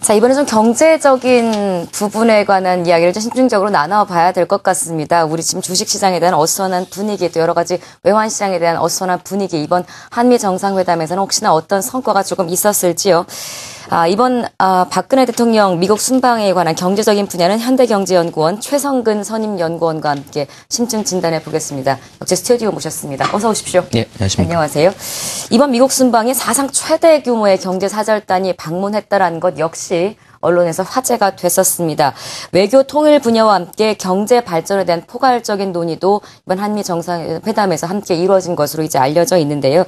자, 이번에 좀 경제적인 부분에 관한 이야기를 좀 신중적으로 나눠봐야 될 것 같습니다. 우리 지금 주식시장에 대한 어수선한 분위기, 또 여러 가지 외환시장에 대한 어수선한 분위기, 이번 한미 정상회담에서는 혹시나 어떤 성과가 조금 있었을지요. 이번 박근혜 대통령 미국 순방에 관한 경제적인 분야는 현대경제연구원 최성근 선임연구원과 함께 심층 진단해 보겠습니다. 역시 스튜디오 모셨습니다. 어서 오십시오. 네, 안녕하십니까. 안녕하세요. 이번 미국 순방에 사상 최대 규모의 경제사절단이 방문했다라는 것 역시 언론에서 화제가 됐었습니다. 외교 통일 분야와 함께 경제 발전에 대한 포괄적인 논의도 이번 한미 정상회담에서 함께 이루어진 것으로 이제 알려져 있는데요.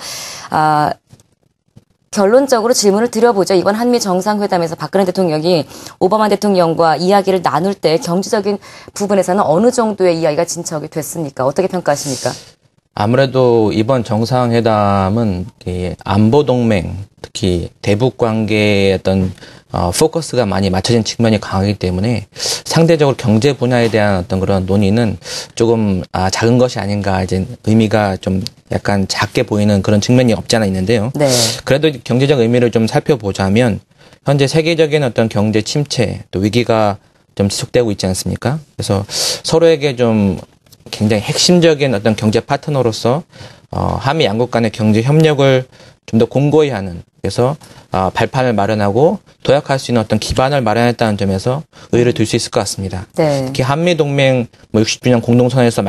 결론적으로 질문을 드려보죠. 이번 한미 정상회담에서 박근혜 대통령이 오바마 대통령과 이야기를 나눌 때 경제적인 부분에서는 어느 정도의 이야기가 진척이 됐습니까? 어떻게 평가하십니까? 아무래도 이번 정상회담은 안보 동맹, 특히 대북 관계의 어떤 포커스가 많이 맞춰진 측면이 강하기 때문에 상대적으로 경제 분야에 대한 어떤 그런 논의는 조금 작은 것이 아닌가, 이제 의미가 좀 약간 작게 보이는 그런 측면이 없지 않아 있는데요. 네. 그래도 경제적 의미를 좀 살펴보자면 현재 세계적인 어떤 경제 침체 또 위기가 좀 지속되고 있지 않습니까? 그래서 서로에게 좀 굉장히 핵심적인 어떤 경제 파트너로서 한미 양국 간의 경제 협력을 좀 더 공고히 하는, 그래서 발판을 마련하고 도약할 수 있는 어떤 기반을 마련했다는 점에서 의의를 둘 수 있을 것 같습니다. 네. 특히 한미 동맹 60주년 공동선언에서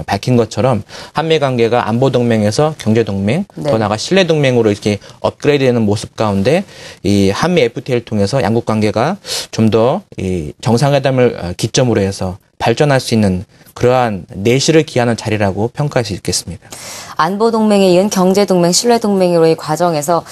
밝힌 것처럼 한미 관계가 안보 동맹에서 경제 동맹, 네. 더 나아가 신뢰 동맹으로 이렇게 업그레이드되는 모습 가운데 이 한미 FTA를 통해서 양국 관계가 좀 더 이 정상회담을 기점으로 해서 발전할 수 있는 그러한 내실을 기하는 자리라고 평가할 수 있겠습니다. 안보동맹에 이은 경제동맹, 신뢰동맹으로의 과정에서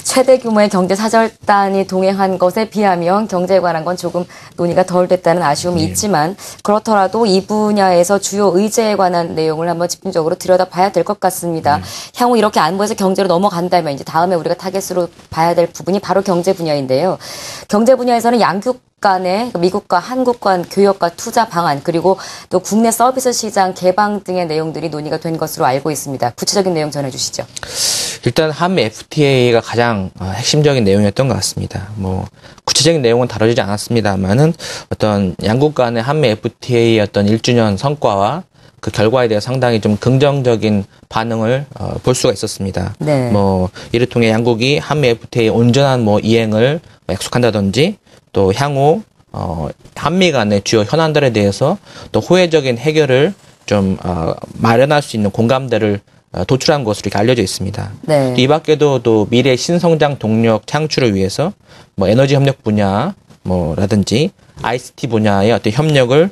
최대 규모의 경제사절단이 동행한 것에 비하면 경제에 관한 건 조금 논의가 덜 됐다는 아쉬움이 있지만 그렇더라도 이 분야에서 주요 의제에 관한 내용을 한번 집중적으로 들여다봐야 될 것 같습니다. 향후 이렇게 안보에서 경제로 넘어간다면 이제 다음에 우리가 타겟으로 봐야 될 부분이 바로 경제 분야인데요. 경제 분야에서는 양국 간의 미국과 한국 간 교역과 투자 방안, 그리고 또 국내 서비스 시장 개방 등의 내용들이 논의가 된 것으로 알고 있습니다. 구체적인 내용 전해주시죠. 일단 한미 FTA가 가장 핵심적인 내용이었던 것 같습니다. 구체적인 내용은 다뤄지지 않았습니다만은 어떤 양국 간의 한미 FTA의 어떤 1주년 성과와 그 결과에 대해 상당히 좀 긍정적인 반응을 볼 수가 있었습니다. 네. 이를 통해 양국이 한미 FTA 온전한 이행을 약속한다든지, 또 향후 한미 간의 주요 현안들에 대해서 또 호혜적인 해결을 좀 마련할 수 있는 공감대를 도출한 것으로 이렇게 알려져 있습니다. 네. 이 밖에도 또 미래 신성장 동력 창출을 위해서 에너지 협력 분야 라든지 ICT 분야의 어떤 협력을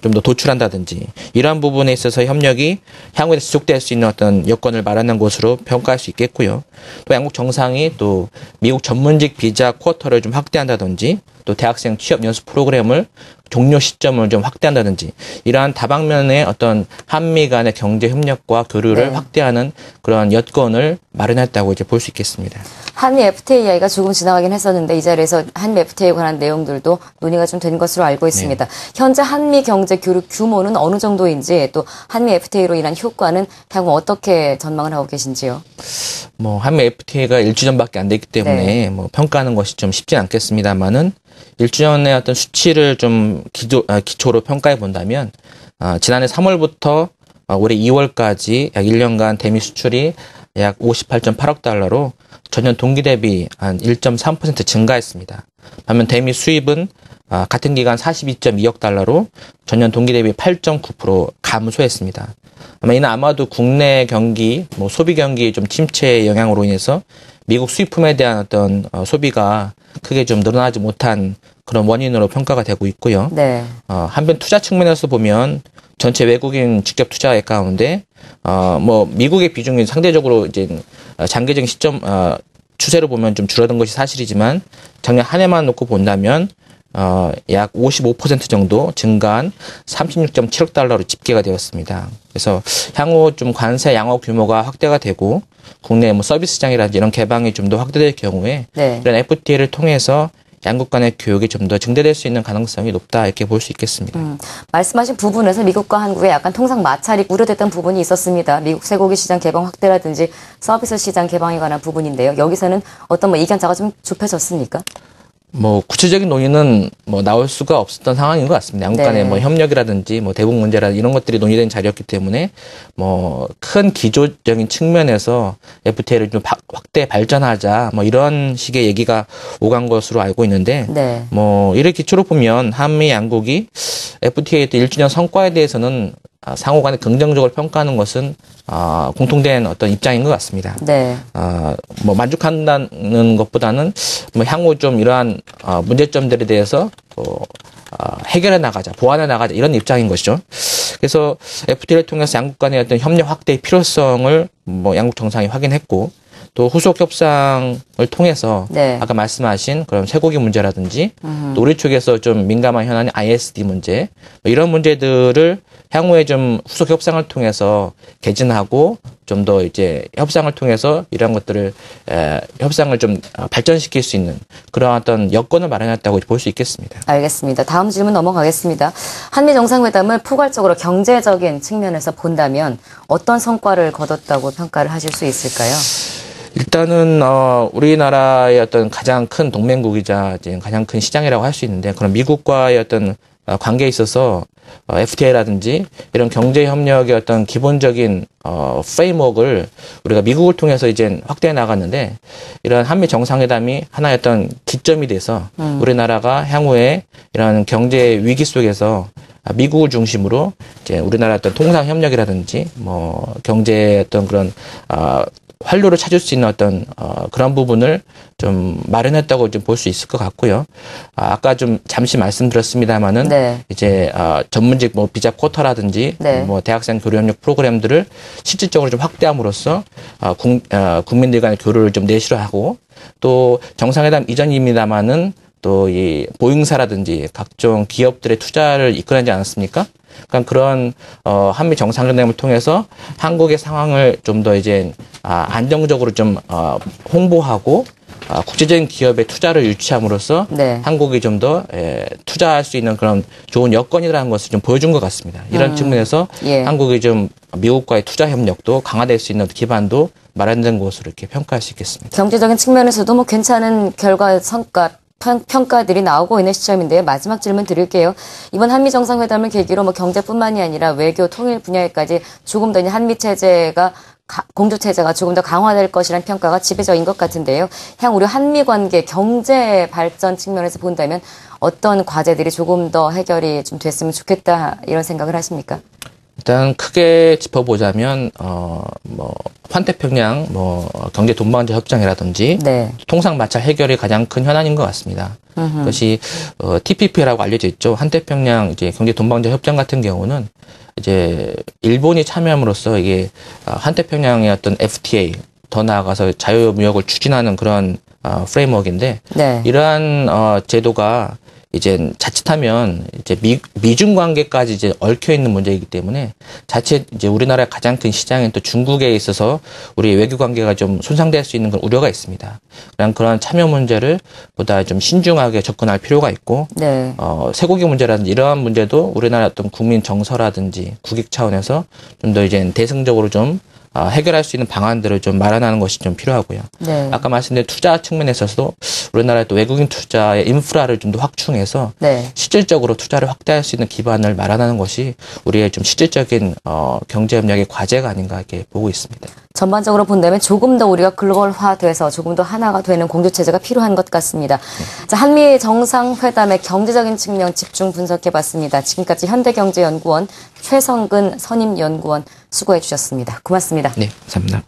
좀 더 도출한다든지, 이러한 부분에 있어서 협력이 향후에 지속될 수 있는 어떤 여건을 마련한 것으로 평가할 수 있겠고요. 또 양국 정상이 또 미국 전문직 비자 쿼터를 좀 확대한다든지, 또 대학생 취업 연수 프로그램을 종료 시점을 좀 확대한다든지, 이러한 다방면의 어떤 한미 간의 경제 협력과 교류를 확대하는 그런 여건을 마련했다고 이제 볼 수 있겠습니다. 한미 FTA 이야기가 조금 지나가긴 했었는데 이 자리에서 한미 FTA에 관한 내용들도 논의가 좀 된 것으로 알고 있습니다. 네. 현재 한미 경제 교류 규모는 어느 정도인지, 또 한미 FTA로 인한 효과는 향후 어떻게 전망을 하고 계신지요? 한미 FTA가 1주년밖에 안 됐기 때문에 평가하는 것이 좀 쉽진 않겠습니다만은 1주년의 어떤 수치를 좀 기초로 평가해 본다면 지난해 3월부터 올해 2월까지 약 1년간 대미 수출이 약 58.8억 달러로 전년 동기 대비 한 1.3% 증가했습니다. 반면 대미 수입은 같은 기간 42.2억 달러로 전년 동기 대비 8.9% 감소했습니다. 이는 아마도 국내 경기, 소비 경기의 좀 침체의 영향으로 인해서 미국 수입품에 대한 어떤 소비가 크게 좀 늘어나지 못한 그런 원인으로 평가가 되고 있고요. 네. 한편 투자 측면에서 보면 전체 외국인 직접 투자액 가운데 미국의 비중이 상대적으로 이제 장기적인 시점 추세로 보면 좀 줄어든 것이 사실이지만 작년 한 해만 놓고 본다면 약 55% 정도 증가한 36.7억 달러로 집계가 되었습니다. 그래서 향후 좀 관세 양호 규모가 확대가 되고 국내 서비스장이라든지 이런 개방이 좀 더 확대될 경우에 이런 FTA를 통해서 양국 간의 교역이 좀 더 증대될 수 있는 가능성이 높다, 이렇게 볼 수 있겠습니다. 말씀하신 부분에서 미국과 한국의 약간 통상 마찰이 우려됐던 부분이 있었습니다. 미국 쇠고기 시장 개방 확대라든지 서비스 시장 개방에 관한 부분인데요. 여기서는 어떤 의견차가 좀 좁혀졌습니까? 뭐 구체적인 논의는 뭐 나올 수가 없었던 상황인 것 같습니다. 양국 간의 네. 뭐 협력이라든지 뭐 대북 문제라 이런 것들이 논의된 자리였기 때문에 뭐 큰 기조적인 측면에서 FTA를 좀 확대 발전하자 뭐 이런 식의 얘기가 오간 것으로 알고 있는데 네. 뭐 이를 기초로 보면 한미 양국이 FTA 1주년 성과에 대해서는 상호 간에 긍정적으로 평가하는 것은 공통된 어떤 입장인 것 같습니다. 네. 뭐 만족한다는 것보다는 뭐 향후 좀 이러한 문제점들에 대해서 해결해 나가자, 보완해 나가자 이런 입장인 것이죠. 그래서 FTA를 통해서 양국 간의 어떤 협력 확대의 필요성을 뭐 양국 정상이 확인했고 또 후속 협상을 통해서 네. 아까 말씀하신 그런 쇠고기 문제라든지 또 우리 쪽에서 좀 민감한 현안인 ISD 문제 뭐 이런 문제들을 향후에 좀 후속 협상을 통해서 개진하고 좀 더 이제 협상을 통해서 이런 것들을 협상을 좀 발전시킬 수 있는 그런 어떤 여건을 마련했다고 볼 수 있겠습니다. 알겠습니다. 다음 질문 넘어가겠습니다. 한미 정상회담을 포괄적으로 경제적인 측면에서 본다면 어떤 성과를 거뒀다고 평가를 하실 수 있을까요? 일단은 우리나라의 어떤 가장 큰 동맹국이자 이제 가장 큰 시장이라고 할 수 있는데 그런 미국과의 어떤 관계에 있어서 FTA라든지 이런 경제 협력의 어떤 기본적인 프레임워크를 우리가 미국을 통해서 이제 확대해 나갔는데 이런 한미 정상회담이 하나의 어떤 기점이 돼서 우리나라가 향후에 이런 경제 위기 속에서 미국을 중심으로 이제 우리나라 어떤 통상 협력이라든지 뭐 경제 어떤 그런 활로를 찾을 수 있는 어떤 그런 부분을 좀 마련했다고 좀 볼 수 있을 것 같고요. 아까 좀 잠시 말씀드렸습니다마는 네. 이제 전문직 뭐 비자 쿼터라든지 네. 뭐 대학생 교류 협력 프로그램들을 실질적으로 좀 확대함으로써 국민들 간의 교류를 좀 내실화하고 또 정상회담 이전입니다마는 또 이 보잉사라든지 각종 기업들의 투자를 이끌어내지 않았습니까? 그러니까 그런 한미 정상회담을 통해서 한국의 상황을 좀 더 이제 안정적으로 좀 홍보하고 국제적인 기업의 투자를 유치함으로써 네. 한국이 좀 더 투자할 수 있는 그런 좋은 여건이라는 것을 좀 보여준 것 같습니다. 이런 측면에서 예. 한국이 좀 미국과의 투자 협력도 강화될 수 있는 기반도 마련된 것으로 이렇게 평가할 수 있겠습니다. 경제적인 측면에서도 뭐 괜찮은 결과 성과 평가들이 나오고 있는 시점인데요. 마지막 질문 드릴게요. 이번 한미 정상회담을 계기로 뭐 경제뿐만이 아니라 외교 통일 분야에까지 조금 더 한미 체제가 공조 체제가 조금 더 강화될 것이라는 평가가 지배적인 것 같은데요. 향후 우리 한미 관계 경제 발전 측면에서 본다면 어떤 과제들이 조금 더 해결이 좀 됐으면 좋겠다 이런 생각을 하십니까? 일단 크게 짚어보자면 뭐 환태평양 뭐 경제 동반자 협정이라든지 네. 통상 마찰 해결이 가장 큰 현안인 것 같습니다. 그것이 TPP라고 알려져 있죠. 환태평양 이제 경제 동반자 협정 같은 경우는 이제 일본이 참여함으로써 이게 환태평양의 어떤 FTA 더 나아가서 자유무역을 추진하는 그런 프레임워크인데 네. 이러한 제도가 이제 자칫하면 이제 미중 관계까지 이제 얽혀 있는 문제이기 때문에 자칫 이제 우리나라의 가장 큰 시장인 또 중국에 있어서 우리 외교 관계가 좀 손상될 수 있는 그런 우려가 있습니다. 그런 참여 문제를 보다 좀 신중하게 접근할 필요가 있고, 네. 쇠고기 문제라든지 이러한 문제도 우리나라 어떤 국민 정서라든지 국익 차원에서 좀 더 이제 대승적으로 좀 해결할 수 있는 방안들을 좀 마련하는 것이 좀 필요하고요. 네. 아까 말씀드린 투자 측면에 있어서도 우리나라의 또 외국인 투자의 인프라를 좀 더 확충해서 네. 실질적으로 투자를 확대할 수 있는 기반을 마련하는 것이 우리의 좀 실질적인 경제협력의 과제가 아닌가 이렇게 보고 있습니다. 전반적으로 본다면 조금 더 우리가 글로벌화돼서 조금 더 하나가 되는 공조체제가 필요한 것 같습니다. 자, 한미 정상회담의 경제적인 측면 집중 분석해봤습니다. 지금까지 현대경제연구원 최성근 선임연구원 수고해 주셨습니다. 고맙습니다. 네, 감사합니다.